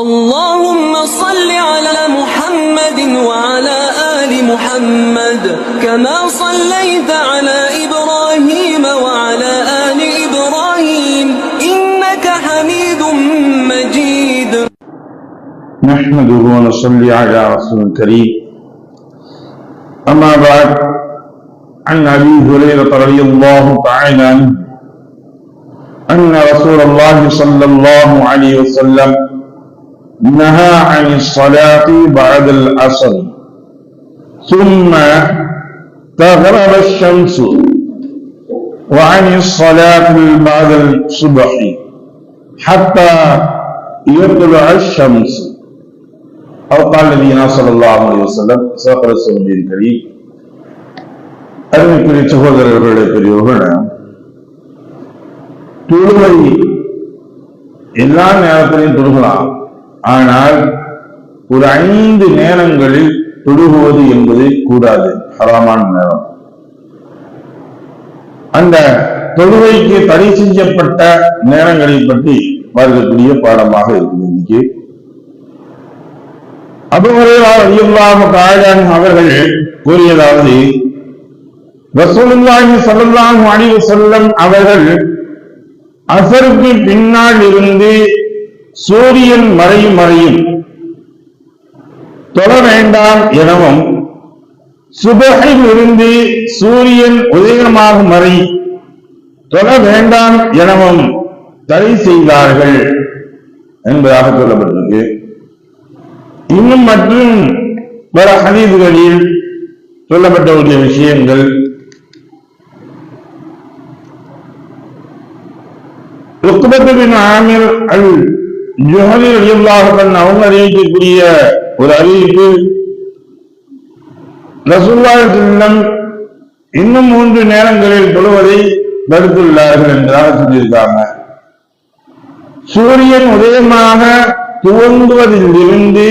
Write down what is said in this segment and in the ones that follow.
اللهم صل على محمد وعلى آل محمد كما صليت على إبراهيم وعلى آل إبراهيم إنك حميد مجيد. نحمده ونصلي على رسول الكريم. أما بعد، عن أبي هريرة رضي الله تعالى عنه أن رسول الله صلى الله عليه وسلم نهى عن الصلاة بعد العصر ثم تغرب الشمس وعن الصلاة بعد الصبح حتى يطلع الشمس أو قال نبينا صلى الله عليه وسلم. صدق رسول الكريم. அருமைக்குரிய சகோதரர்களே, பெரியவர்கள், தொழுகை எல்லா நேரத்திலையும் தொழுகலாம். ஆனால் ஒரு 5 நேரங்களில் தொழுகுவது என்பது கூடாது, ஹராமான நேரம். அந்த தொழுகைக்கு தடை செய்யப்பட்ட நேரங்களை பற்றி பார்க்கக்கூடிய பாடமாக இருக்குது இன்னைக்கு. அபூ ஹுரைரா ரலியல்லாஹு தஆலா அவர்கள் கூறியதாவது, ரசூலுல்லாஹி ஸல்லல்லாஹு அலைஹி வஸல்லம் அவர்கள் அஸருக்கு பின்னால் இருந்து சூரியன் மறையும் தொழ வேண்டாம் எனவும், சுபஹில் இருந்து சூரியன் உதயமாகும் வரை தொழ வேண்டாம் எனவும் தடை செய்தார்கள் என்பதாக சொல்லப்பட்டிருக்கு. இன்னும் மற்றும் பல ஹதீஸ்களில் சொல்லப்பட்ட விஷயங்கள் உக்பத் பின் ஆமிர் அல்-ஜுஹனி ரலியல்லாஹு அன்ஹு அவங்க அறிவிக்கக்கூடிய ஒரு அறிவிப்பு, ரசூலுல்லாஹி ஸல்லல்லாஹு அலைஹி வஸல்லம் இன்னும் 3 நேரங்களில் தொழுவதை தடுத்துள்ளார்கள் என்றாக சொல்லியிருக்காங்க. சூரியன் உதயமாக துவங்குவதிலிருந்து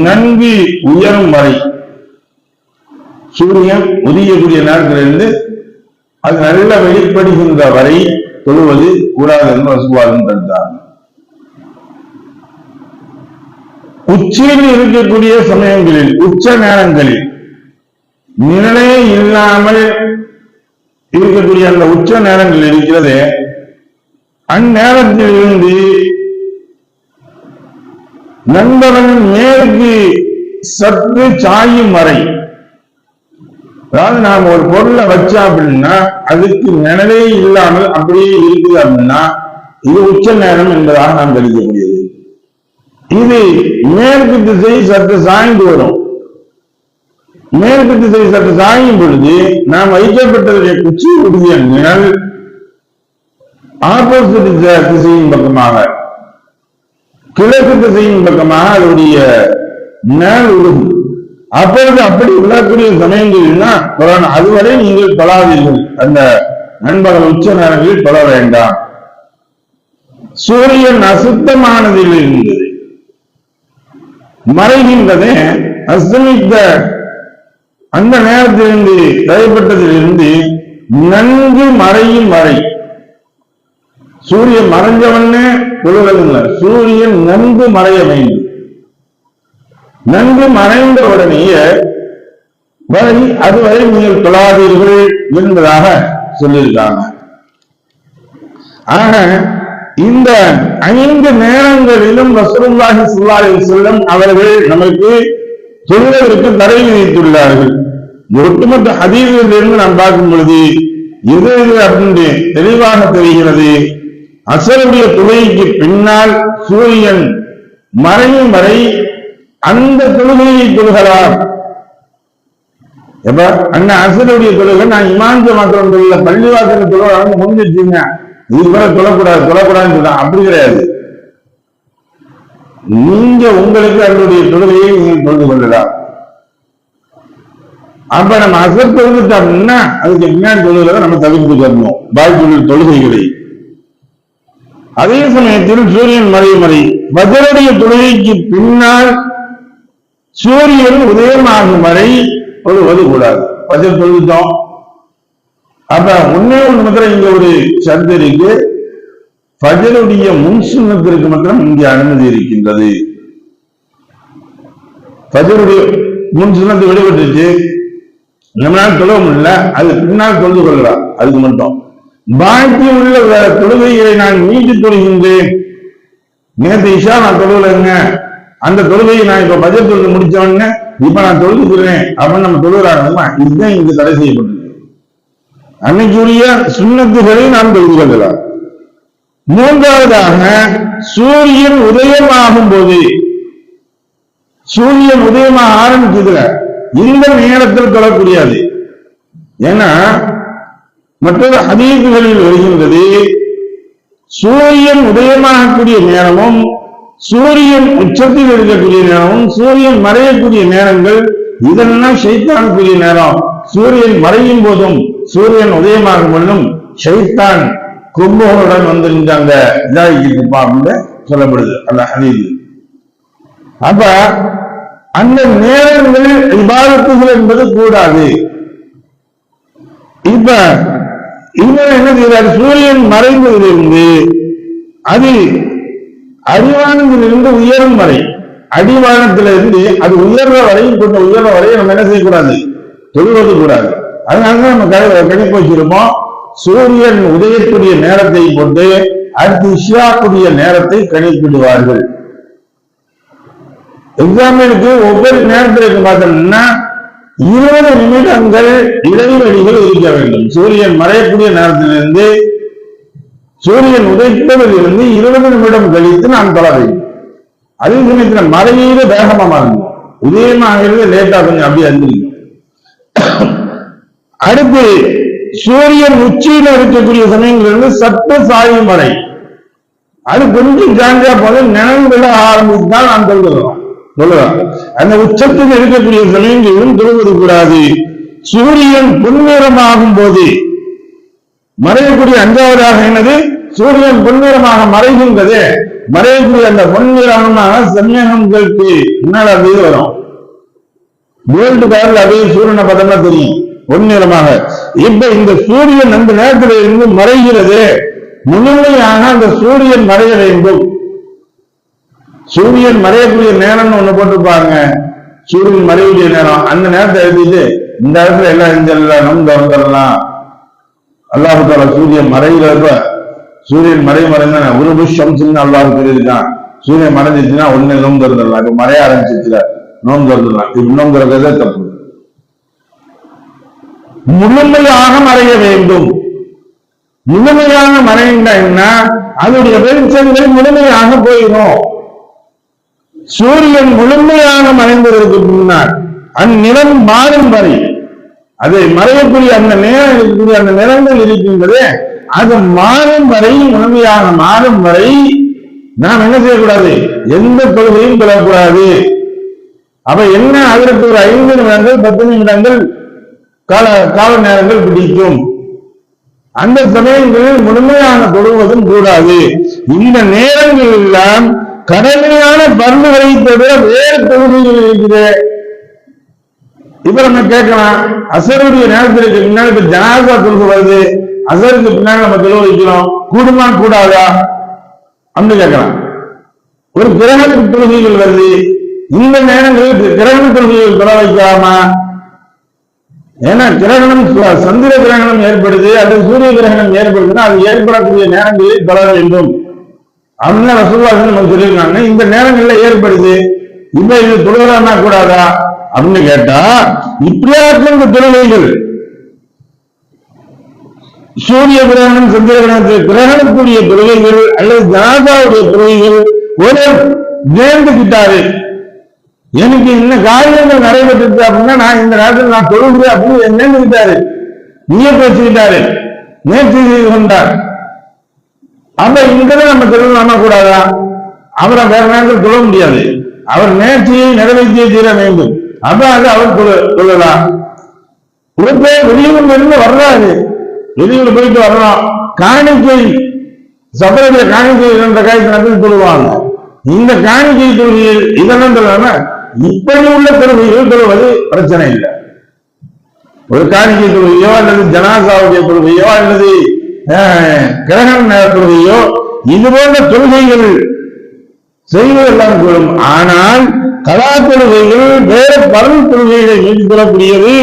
நன்கு உயரும் வரை, சூரியன் உதயக்கூடிய நேரத்திலிருந்து அது நல்ல வெளிப்படுகின்ற வரை தொழுவது கூடாது என்று ரசூலுல்லாஹி தடுத்தாங்க. உச்சியில் இருக்கக்கூடிய சமயங்களில், உச்ச நேரங்களில், நிழலே இல்லாமல் இருக்கக்கூடிய அந்த உச்ச நேரங்கள் இருக்கிறது, அந்நேரத்தில் இருந்து நண்பர்கள் மேற்கு சற்று சாயும் வரை, அதாவது நாம் ஒரு பொருளை வச்சா அப்படின்னா அதுக்கு நிழலே இல்லாமல் அப்படியே இருக்குது அப்படின்னா இது உச்ச நேரம் என்பதாக நாம் தெரிவிக்கக்கூடியது. இது மேற்கு திசை சற்று சாய்ந்து வரும். மேற்கு திசை சற்று சாயும் பொழுது நாம் வைக்கப்பட்டதுடைய குச்சியுடைய நிழல் ஆப்போசிட் திசையின் பக்கமாக, கிழக்கு திசையின் பக்கமாக அதனுடைய நிழல் விழுகும். அப்பொழுது அப்படி விழக்கூடிய சமயங்கள்னா அதுவரை நீங்கள் தொழாதீர்கள். அந்த நண்பர்கள் உச்ச நேரங்களில் தொழ வேண்டாம். சூரியன் அசுத்தமானதில் இருந்தது மறைகின்றதே, அஸ்தமித்த அந்த நேரத்திலிருந்து தடைப்பட்டதிலிருந்து நன்கு மறையும் வரை, சூரியன் மறைஞ்சவன்னே தொழுவதில்லை, சூரியன் நன்கு மறைய வேண்டும். நன்கு மறைந்த உடனேயே வரை அதுவரை நீங்கள் தொழாதீர்கள் என்பதாக சொல்லியிருக்காங்க. ஆக இந்த 5 நேரங்களிலும் ரசூலுல்லாஹி ஸல்லல்லாஹு அலைஹி வஸல்லம் அவர்கள் நமக்கு தொழுவதற்கு தடை விதித்துள்ளார்கள். ஒட்டுமொத்த ஹதீஸிலிருந்து நாம் பார்க்கும் பொழுது எது அப்படின்னு தெளிவாக தெரிகிறது. அஸருடைய தொழுகைக்கு பின்னால் சூரியன் மறையும் வரை அந்த தொழுகையை தொழுகலாம். எப்ப அந்த அஸருடைய தொழுகை நான் இமாம் ஜமாத்தோட தொழுகை பள்ளிவாசல தொழுகை முடிஞ்சிருச்சுங்க, இது கூட தொழக்கூடாதுன்னு சொல்ல, அப்படி கிடையாது. நீங்க உங்களுக்கு அதனுடைய தொழுகையை நீங்கள் தொழுது கொள்ளலாம். அப்ப நம்ம அஸர் தொழுதுட்டோம் அப்படின்னா அதுக்கு என்ன தொழுகிறத நம்ம தவிர்த்து வரணும், பாக்கி தொழுகைகளை. அதே சமயத்தில் சூரியன் மறைமறை வஜருடைய தொழுகைக்கு பின்னால் சூரியன் உதயமாகும் வரை தொழுவது கூடாது. வஜர் தொழுதுட்டோம், அப்ப ஒன்னே ஒன்று முதல்ல இங்க ஒரு சர்ச்சை இருக்கு. ஃபஜ்ருடைய முன் சுன்னத்திற்கு மட்டும் இங்கே அனுமதி இருக்கின்றது. ஃபஜ்ருடைய முன் சுன்னத்தை விடுபட்டுச்சு, நம்மளால் தொழ முடியல, அது பின்னால் தொழுது கொள்ளலாம். அதுக்கு மட்டும் பாக்கி உள்ள தொழுகைகளை நான் மீட்டு தொழுகின்றேன். நேற்று இஷா நான் தொழுகலைங்க, அந்த தொழுகையை நான் இப்ப பஜர் தொழுது முடிச்சவொடனே இப்ப நான் தொழுதுக்கிறேன் அப்படின்னு நம்ம தொழுகிறாங்க. இதுதான் இங்கு தடை செய்யப்பட்டது. அன்னைக்குரிய சுன்னத்துகளை நாம் தொழுது கொள்ளலாம். மூன்றாவதாக சூரியன் உதயமாகும் போது, சூரியன் உதயமாக ஆரம்பிச்சதுல இந்த நேரத்தில் தொழக்கூடியது. ஏன்னா மற்றொரு ஹதீஸ்களில் வருகின்றது, சூரியன் உதயமாகக்கூடிய நேரமும் சூரியன் உச்சத்தில் இருக்கக்கூடிய நேரமும் சூரியன் மறையக்கூடிய நேரங்கள் இதெல்லாம் ஷைத்தானுக்குரிய நேரம். சூரியன் மறையும் போதும் சூரியன் உதயமாகும் பொழுதும் ஷைத்தான் கும்புகளுடன் வந்து அந்த இதாகிட்டு சொல்லப்படுது அந்த ஹதீஸ். அப்ப அந்த நேரங்கள் இபாதத்துகள் என்பது கூடாது. இப்ப இவர் என்ன செய்யறாரு, சூரியன் மறைந்ததிலிருந்து அது அடிவானத்திலிருந்து உயரும் வரை, அடிவானத்திலிருந்து அது உயர்ற வரையும் கொஞ்சம் உயர்ற வரையும் நம்ம என்ன செய்யக்கூடாது, தொழுவது கூடாது. அதனாலதான் நம்ம கணிப்பு வச்சிருப்போம், சூரியன் உதயக்கூடிய நேரத்தை கொண்டு அடுத்து இஷ்ராக்குடைய நேரத்தை கணிப்பிடுவார்கள். எக்ஸாம்பிளுக்கு ஒவ்வொரு நேரத்திற்கு பார்த்தோம்னா 20 நிமிடங்கள் இடைவெளிகள் இருக்க வேண்டும். சூரியன் மறையக்கூடிய நேரத்திலிருந்து சூரியன் உதைப்பதிலிருந்து 20 நிமிடம் கழித்து நாம் தொழ வேண்டும். அதே சமயத்தில் மறையீடு வேகமா மாறும், உதயமாகிறது லேட்டா கொஞ்சம் அப்படியே அந்திரிக்கும். அடுத்து சூரியன் உச்சியில இருக்கக்கூடிய சமயங்களிலிருந்து சற்று சாயும் வரை, அது கொஞ்சம் ஜாண்டியா போது நினைவுகள ஆரம்பித்தால் நாம் தொழுகிறோம். அந்த உச்சத்தில் இருக்கக்கூடிய சமயங்களிலும் தொழுவது கூடாது. சூரியன் பொன்னிறமாகும் போது மறையக்கூடிய அஞ்சாவதாக என்னது, சூரியன் பொன்னிறமாக மறைகின்றது. மறையக்கூடிய அந்த பொன்னிறமாக சமயங்களுக்கு முன்னால் அது வரும், கோல்டு கலர்ல அதே சூரியனை பார்த்தோம்னா தெரியும் பொன்னிறமாக. இப்ப இந்த சூரியன் அந்த நேரத்தில் இருந்து மறைகிறது, முழுமையாக அந்த சூரியன் மறைய வேண்டும். சூரியன் மறையக்கூடிய நேரம்னு ஒண்ணு போட்டுப்பாங்க, சூரியன் மறையக்கூடிய நேரம். அந்த நேரத்தை எழுதிட்டு இந்த இடத்துல எல்லாம் எஞ்சல்லாம் நம் திறந்துடலாம். அல்லாஹு தாலா சூரியன் மறைகிறப்ப, சூரியன் மறைந்தா ஒரு புஷம் சின்ன அல்லாஹ் சொல்லியிருக்கான், சூரியன் மறைஞ்சிச்சுன்னா ஒண்ணு நோம்பு திறந்துடலாம். இப்ப மறைய ஆரம்பிச்சிச்சுல நோம்பு திறந்துடலாம். இப்ப நோம்பு திறக்கிறதே தப்பு. முழுமையாக மறைய வேண்டும். முழுமையாக மறைந்தா அதனுடைய வெளிச்சங்கள் முழுமையாக போயிடும். சூரியன் முழுமையாக மறைந்ததற்கு முன்னால் அந்நிறம் மாறும் வரை, அதை மறையக்கூடிய அந்த நேரம் இருக்கக்கூடிய அந்த நிறங்கள் இருக்கின்றது, அது மாறும் வரை, முழுமையாக மாறும் வரை நாம் என்ன செய்யக்கூடாது, எந்த தொழுகையும் பெறக்கூடாது. அப்ப என்ன, அதற்கு ஒரு 5 நிமிடங்கள் 10 நிமிடங்கள் கால நேரங்கள் பிடிக்கும். அந்த சமயங்களில் முழுமையான தொழுவதும் கூடாது. இந்த நேரங்கள் எல்லாம் கடமையான பருந்துகளை தவிர வேறு தொழுகைகள் இருக்கிறது. இப்ப நம்ம கேட்கலாம், அசருடைய நேரத்திற்கு பின்னால் இப்ப ஜனாசா தொழுகை வருது, அசருக்கு பின்னால் நம்ம தொழுக வைக்கிறோம், கூடுமா கூடாதா அப்படின்னு கேட்கலாம். ஒரு கிரகண தொழுகைகள் வருது, இந்த நேரங்களில் கிரகண தொழுகைகள் தொழ வைக்கலாமா? ஏன்னா கிரகணம், சந்திர கிரகணம் ஏற்படுது அல்லது சூரிய கிரகணம் ஏற்படுதுன்னா அது ஏற்படக்கூடிய நேரங்களில் தொழ வேண்டும் அப்படின்னு ரசூலுல்லாஹி நமக்கு சொல்லியிருக்காங்க. இந்த நேரங்கள்ல ஏற்படுது, இப்ப இது தொழுகலாமா கூடாதா அப்படின்னு கேட்டா, இப்படியாக்கும் தொழுகைகள் சூரிய கிரகணம் சந்திர கிரகணத்தில் கிரகணக்கூடிய தொழுகைகள் அல்லது ஜனாசாவுடைய தொழுகைகள் ஒரு நேர்ந்துகிட்டாரு, எனக்கு இந்த காரியங்கள் நடைபெற்று அப்படின்னா நான் இந்த நேரத்தில் நான் தொழுகிறேன் அப்படின்னு நினைந்துகிட்டாரு, நீயத்து வச்சுக்கிட்டாரு, நேர்ச்சி செய்து கொண்டார். அப்ப இங்கதான் நம்ம தொழலாமா கூடாதா? அவரை வேற நேரத்தில் தொழ முடியாது, அவர் நேர்ச்சியை நிறைவேற்றியே தீர வேண்டும். அப்ப அது அவர் தொழலாம். வெளியூர்ல இருந்து வர்றாரு, வெளியூர்ல போயிட்டு வரலாம், காணிக்கை சபையுடைய காணிக்கை என்ற காய்ச்சல் தொழுவாங்க. இந்த காணிக்கை தொழுகையில் இதெல்லாம் தொழாம இப்படி உள்ள தொழுகைகள் தொழுவது பிரச்சனை இல்லை. ஒரு காணிக்கை தொழுகையோ அல்லது ஜனாசாவுடைய தொழுகையோ அல்லது கிரகண தொழுகையோ இது போன்ற தொழுகைகள் செய்வதெல்லாம் கூடும். ஆனால் கலா தொழுகைகள் வேற பரல் தொழுகைகளை மேற்கொள்ளக்கூடியது.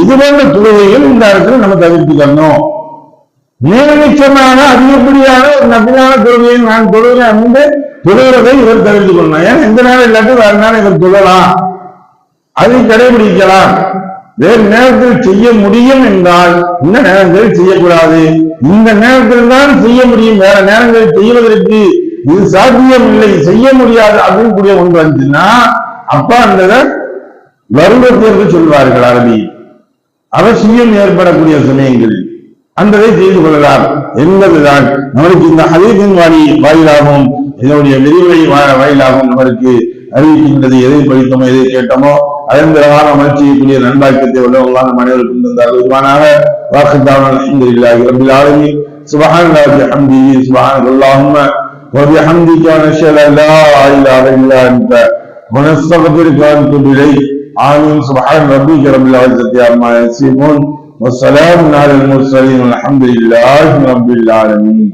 இது போன்ற தொழுகைகள் இந்த இடத்துல நம்ம தவிர்த்துக்கணும். நிச்சயமாக அதிகப்படியான ஒரு நபிலான தொழுகையை நான் தொழுகிறேன் என்று தொழுகிறதை இவர் தவிர்த்துக் கொள்ளணும். ஏன்னா எந்த நேரம் இல்லாட்டி வேற நேரம் இவர் தொழலாம், அதை கடைபிடிக்கலாம். வேறு நேரத்தில் செய்ய முடியும் என்றால் இந்த நேரங்களில் செய்யக்கூடாது. இந்த நேரத்தில் தான் செய்ய முடியும், வேற நேரங்களில் செய்வதற்கு இது சாத்தியம் இல்லை, செய்ய முடியாது அப்படின்னு கூடிய ஒன்று வந்துச்சுன்னா அப்ப அந்த வருடத்தை என்று சொல்வார்கள் அரபி. அவசியம் ஏற்படக்கூடிய சமயங்களில் அந்ததை செய்து கொள்ளலாம் என்பதுதான் நம்மளுக்கு இந்த ஹதீஸின் வாயிலாகவும் இதனுடைய விரிவுரை வாயிலாகவும் நம்மளுக்கு அறிவிக்கின்றது. எதை படித்தோமோ எதை கேட்டோமோ அதன் பிறகான அமல் செய்யக்கூடிய நண்பாக்கியத்தை உள்ளவங்களான மனிதர்களுக்கு தந்தார். உருவானாக வாக்குத்தான அல்ஹம்துலில்லாஹி ரப்பில் ஆலமீன். சுப்ஹானல்லாஹி வபிஹம்திஹி சுப்ஹானல்லாஹும்ம வபிஹம்திக நஷ்ஹது அல்லா இலாஹா இல்லா அன்த வனஸ்தக்ஃபிருக வ நதுபு இலைக். ஆமீன். சுப்ஹான ரப்பிக ரப்பில் இஸ்ஸத்தி அம்மா யசிஃபூன் வஸ்ஸலாமு அலல் முர்ஸலீன் வல்ஹம்துலில்லாஹி ரப்பில் ஆலமீன்.